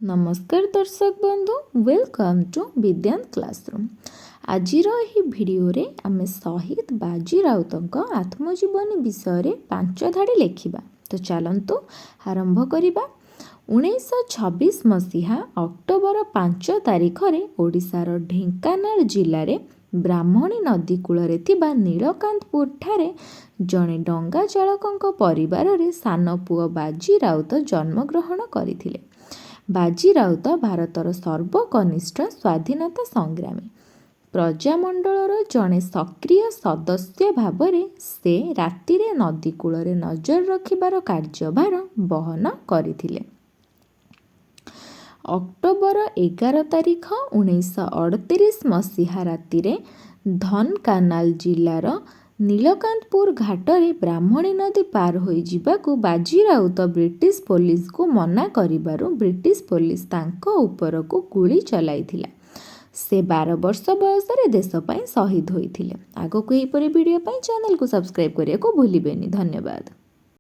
नमस्कार दर्शक बंधु वेलकम टू विज्ञान क्लासरूम। आजिर यही भिडियो रे आमे शहीद बाजी राउतଙ୍କ आत्मजीवनी विषय रे 5 धाड़ी लेखिबा। तो चलंतु आरंभ करिबा। 1926 मसीहा अक्टोबर 5 तारिख रे ओडिशार ढेंकानाल जिल्ला रे ब्राह्मणी नदी कूଳରେ ଥିବା ନୀଳକାନ୍ତପୁର ଠାରେ ଜଣେ ଡଙ୍ଗା ଚାଳକଙ୍କ ପରିବାରରେ ସାନ ପୁଅ ବାଜି ରାଉତ ଜନ୍ମଗ୍ରହଣ କରିଥିଲେ। ବାଜି ରାଉତ ଭାରତର ସର୍ବକନିଷ୍ଠ ସ୍ୱାଧୀନତା ସଂଗ୍ରାମୀ। ପ୍ରଜାମଣ୍ଡଳର ଜଣେ ସକ୍ରିୟ ସଦସ୍ୟ ଭାବରେ ସେ ରାତିରେ ନଦୀ କୂଳରେ ନଜର ରଖିବାର କାର୍ଯ୍ୟଭାର ବହନ କରିଥିଲେ। ଅକ୍ଟୋବର 11 ତାରିଖ 1938 ମସିହା ରାତିରେ ଧନକାନାଲ ଜିଲ୍ଲାର ନୀଳକାନ୍ତପୁର ଘାଟରେ ବ୍ରାହ୍ମଣୀ ନଦୀ ପାର ହୋଇ ଯିବାକୁ ବାଜି ରାଉତ ବ୍ରିଟିଶ ପୋଲିସକୁ ମନା କରିବାରୁ ବ୍ରିଟିଶ ପୋଲିସ ତାଙ୍କ ଉପରକୁ ଗୁଳି ଚଲାଇଥିଲା। ସେ 12 ବର୍ଷ ବୟସରେ ଦେଶ ପାଇଁ ଶହୀଦ ହୋଇଥିଲେ। ଆଗକୁ ଏହିପରି ଭିଡ଼ିଓ ପାଇଁ ଚ୍ୟାନେଲକୁ ସବସ୍କ୍ରାଇବ୍ କରିବାକୁ ଭୁଲିବେନି। ଧନ୍ୟବାଦ।